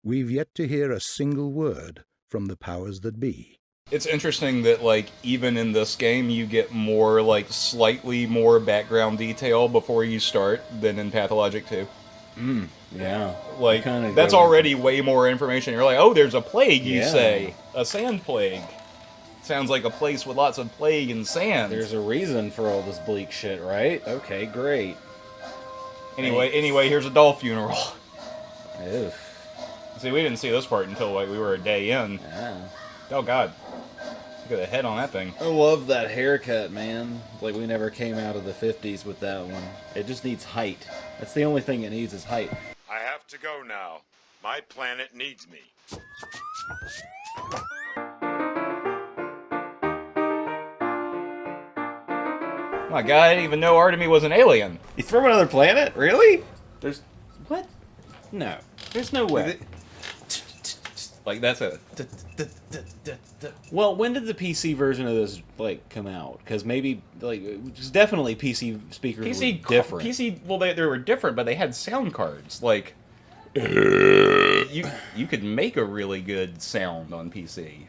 we've yet to hear a single word from the powers that be. It's interesting that, like, even in this game, you get more, like, slightly more background detail before you start than in Pathologic 2. Yeah. Like, that's already way more information. You're like, oh, there's a plague, you say. A sand plague. Sounds like a place with lots of plague and sand. There's a reason for all this bleak shit, right? Okay, great. Anyway, here's a doll funeral. Oof. See, we didn't see this part until, like, we were a day in. Yeah. Oh, God. Look at the head on that thing. I love that haircut, man. Like, we never came out of the 50s with that one. It just needs height. That's the only thing it needs is height. I have to go now. My planet needs me. My God, I didn't even know Artemis was an alien. He's from another planet? Really? There's... What? No. There's no way. Like, that's a... Well, when did the PC version of this, like, come out? Because maybe, like, it's definitely PC speakers were different. Well, they were different, but they had sound cards. Like, you could make a really good sound on PC.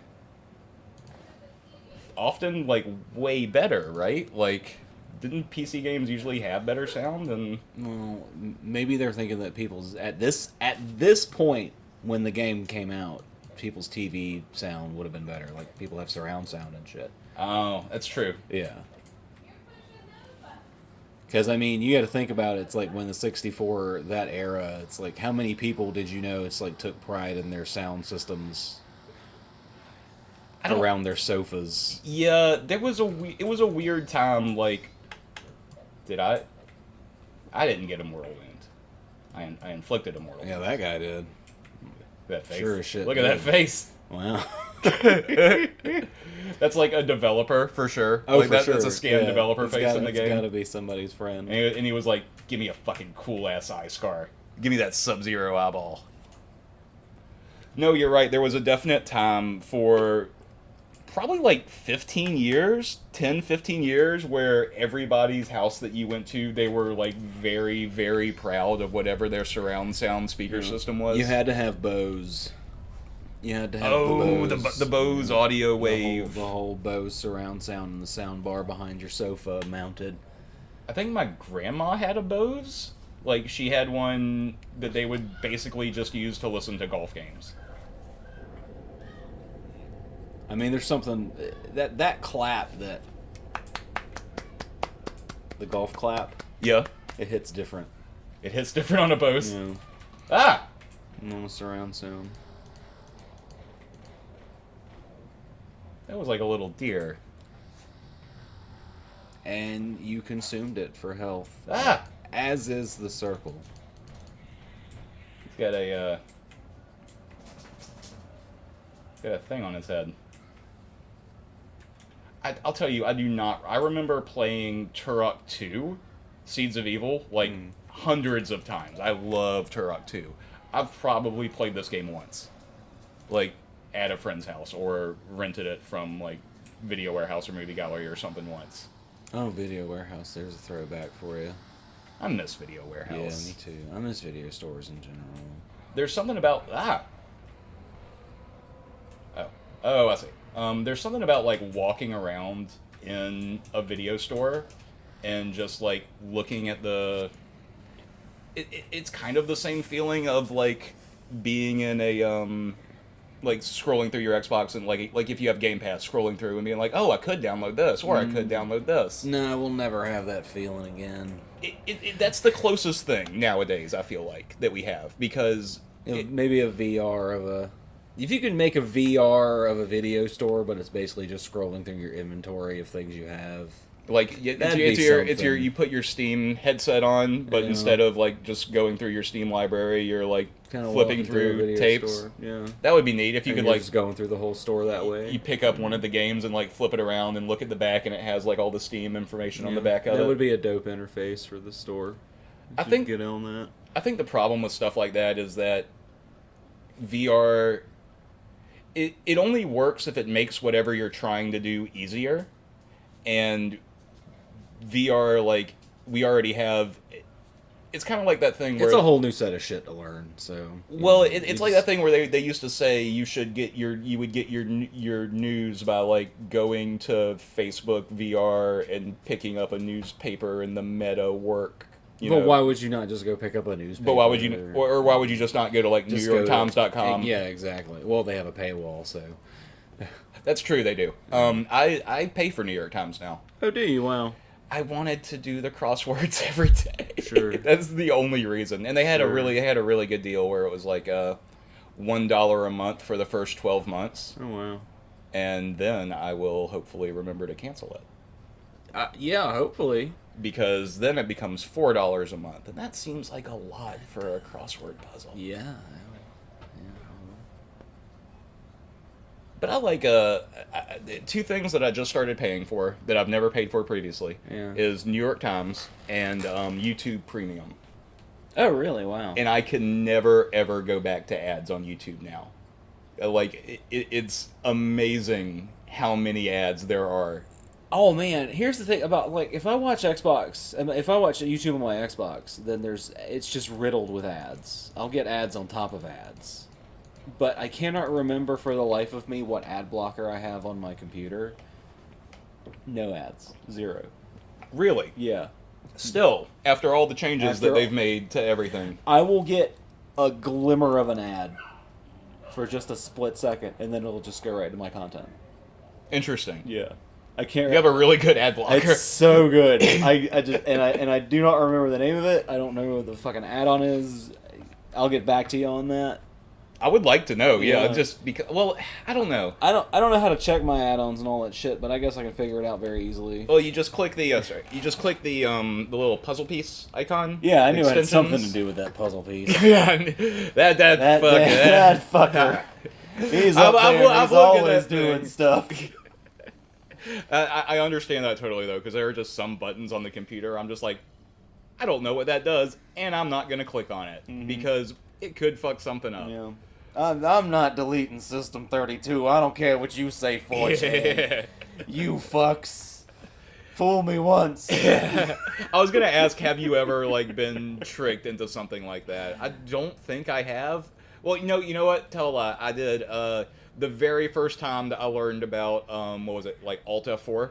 Often, like, way better, right? Like, didn't PC games usually have better sound? And well, maybe they're thinking that people's... At this point, when the game came out, people's TV sound would have been better. Like, people have surround sound and shit. Oh, that's true. Yeah. Because, I mean, you got to think about it. It's like when the 64, that era, it's like, how many people did you know it's like took pride in their sound systems around their sofas? Yeah, it was a weird time, like, I didn't get a mortal wound. I inflicted a mortal wound. Yeah, that guy did. That face. Sure as shit. Look at that face. Wow. That's like a developer for sure. Oh, like for sure. That's a scanned developer face in the game. It's gotta be somebody's friend. And he was like, give me a fucking cool ass eye scar. Give me that Sub-Zero eyeball. No, you're right. There was a definite time for probably like 15 years, 10, 15 years, where everybody's house that you went to, they were like very, very proud of whatever their surround sound speaker system was. You had to have Bose. You had to have the Bose audio wave. The whole Bose surround sound and the sound bar behind your sofa mounted. I think my grandma had a Bose. Like, she had one that they would basically just use to listen to golf games. I mean, there's something... That clap, the golf clap... Yeah. It hits different. It hits different on a Bose. Yeah. Ah! On a surround sound. That was like a little deer. And you consumed it for health. Ah! As is the circle. He's got a, thing on his head. I'll tell you, I do not... I remember playing Turok 2, Seeds of Evil, like, hundreds of times. I love Turok 2. I've probably played this game once. Like, at a friend's house, or rented it from, like, Video Warehouse or Movie Gallery or something once. Oh, Video Warehouse. There's a throwback for you. I miss Video Warehouse. Yeah, me too. I miss video stores in general. There's something about... Oh, I see. There's something about, like, walking around in a video store and just, like, looking at the... It's kind of the same feeling of, like, being in a, like, scrolling through your Xbox and, like if you have Game Pass, scrolling through and being like, oh, I could download this, or I could download this. No, we'll never have that feeling again. That's the closest thing nowadays, I feel like, that we have, because... maybe a VR of a... If you can make a VR of a video store, but it's basically just scrolling through your inventory of things you have. Like, it's your you put your Steam headset on, but instead of, like, just going through your Steam library, you're, like, kinda flipping through tapes. Store. Yeah. That would be neat if you could, like... just going through the whole store that way. You pick up one of the games and, like, flip it around and look at the back, and it has, like, all the Steam information on the back of it. That would be a dope interface for the store. I think... Get on that. I think the problem with stuff like that is that VR... It only works if it makes whatever you're trying to do easier. And VR, like, we already have... it's kind of like that thing where It's a whole new set of shit to learn. So well, it's like that thing where they used to say you would get your news by like going to Facebook VR and picking up a newspaper in the meta work. But why would you not just go pick up a newspaper? But why would you, or why would you just not go to like NewYorkTimes.com? Yeah, exactly. Well, they have a paywall, so That's true. They do. I pay for New York Times now. oh, do you? Wow. I wanted to do the crosswords every day. Sure. That's the only reason. And they had a really good deal where it was like $1 a month for the first 12 months. Oh wow. And then I will hopefully remember to cancel it. Yeah, hopefully. Because then it becomes $4 a month, and that seems like a lot for a crossword puzzle. Yeah. But I like two things that I just started paying for that I've never paid for previously. Yeah. Is New York Times and YouTube Premium. Oh, really? Wow. And I can never ever go back to ads on YouTube now. Like it's amazing how many ads there are. Oh man, here's the thing about like if I watch Xbox, if I watch YouTube on my Xbox, then it's just riddled with ads. I'll get ads on top of ads. But I cannot remember for the life of me what ad blocker I have on my computer. No ads. Zero. Really? Yeah. Still, after all the changes that they've made to everything. I will get a glimmer of an ad for just a split second, and then it'll just go right to my content. Interesting. Yeah. I can't. You have a really good ad blocker. It's so good. I just and I do not remember the name of it. I don't know what the fucking add-on is. I'll get back to you on that. I would like to know. Yeah, Yeah. just because. Well, I don't know. I don't know how to check my add-ons and all that shit, but I guess I can figure it out very easily. Well, you just click the the little puzzle piece icon. Yeah, I knew it had extensions. something to do with that puzzle piece. Yeah, that fucker. He's up there. He's always doing stuff. I understand that totally though, because there are just some buttons on the computer. I'm just like, I don't know what that does, and I'm not gonna click on it because it could fuck something up. Yeah. I'm not deleting System 32. I don't care what you say, 4chan. You fucks. Fool me once. I was gonna ask, have you ever like been tricked into something like that? I don't think I have. Well, you know what? Tell a lie. I did. The very first time that I learned about what was it, like Alt F4?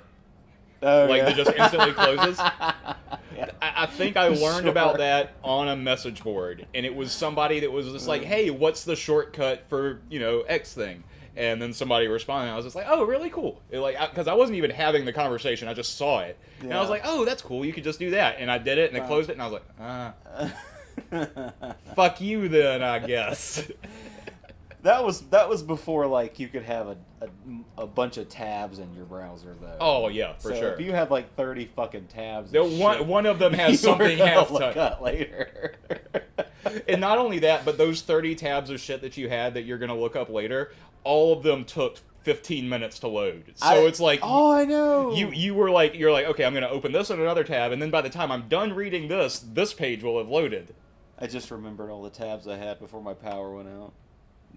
Oh, like yeah. it just instantly closes. Yeah. I think I learned about that on a message board, and it was somebody that was just like, "Hey, what's the shortcut for X thing?" And then somebody responded. And I was just like, "Oh, really cool!" Because I wasn't even having the conversation; I just saw it, and I was like, "Oh, that's cool. You could just do that." And I did it, and it closed it, and I was like, "Fuck you, then, I guess." That was before like you could have a bunch of tabs in your browser though. Oh yeah, for sure. If you have like 30 fucking tabs, One of them has something you half look to up later. And not only that, but those 30 tabs of shit that you had that you're gonna look up later, all of them took 15 minutes to load. So it's like, oh, I know. You're like, okay, I'm gonna open this in another tab, and then by the time I'm done reading this page will have loaded. I just remembered all the tabs I had before my power went out.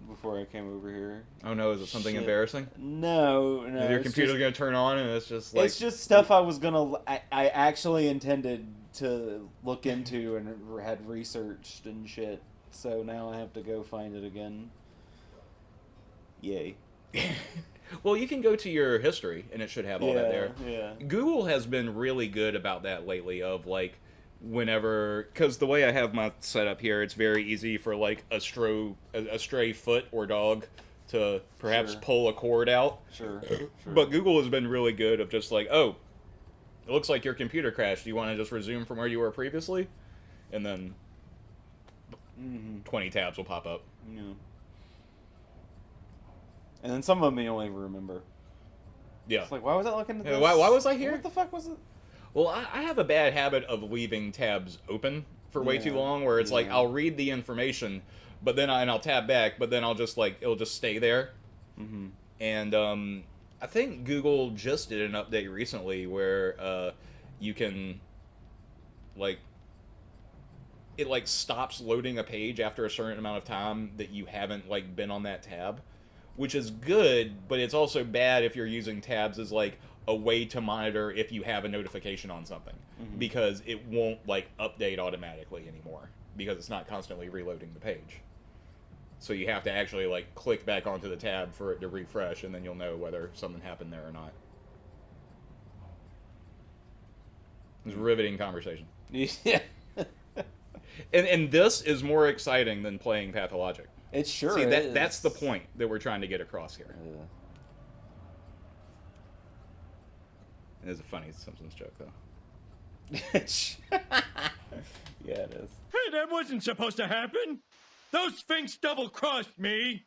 Before I came over here. Oh no, is it something embarrassing? No. Your computer's gonna turn on and it's just like... It's just stuff I was gonna... I actually intended to look into and had researched and shit. So now I have to go find it again. Yay. Well, you can go to your history and it should have all that there. Yeah. Google has been really good about that lately of like... Whenever, because the way I have my setup here, it's very easy for like a stray foot or dog to perhaps pull a cord out. Sure. But Google has been really good of just like, oh, it looks like your computer crashed. Do you want to just resume from where you were previously? And then 20 tabs will pop up. Yeah. And then some of them you don't even remember. Yeah. It's like, why was I looking at this? Why was I here? What the fuck was it? Well, I have a bad habit of leaving tabs open for way too long, where it's like I'll read the information, but then I'll tab back, but then I'll just like it'll just stay there. And I think Google just did an update recently where you can like it like stops loading a page after a certain amount of time that you haven't like been on that tab. which is good, but it's also bad if you're using tabs as like a way to monitor if you have a notification on something, because it won't like update automatically anymore because it's not constantly reloading the page. So you have to actually like click back onto the tab for it to refresh, and then you'll know whether something happened there or not. It's a riveting conversation. Yeah. And this is more exciting than playing Pathologic. It sure See, is. that's the point that we're trying to get across here. It is a funny Simpsons joke, though. Yeah, it is. Hey, that wasn't supposed to happen. Those Sphinx double-crossed me.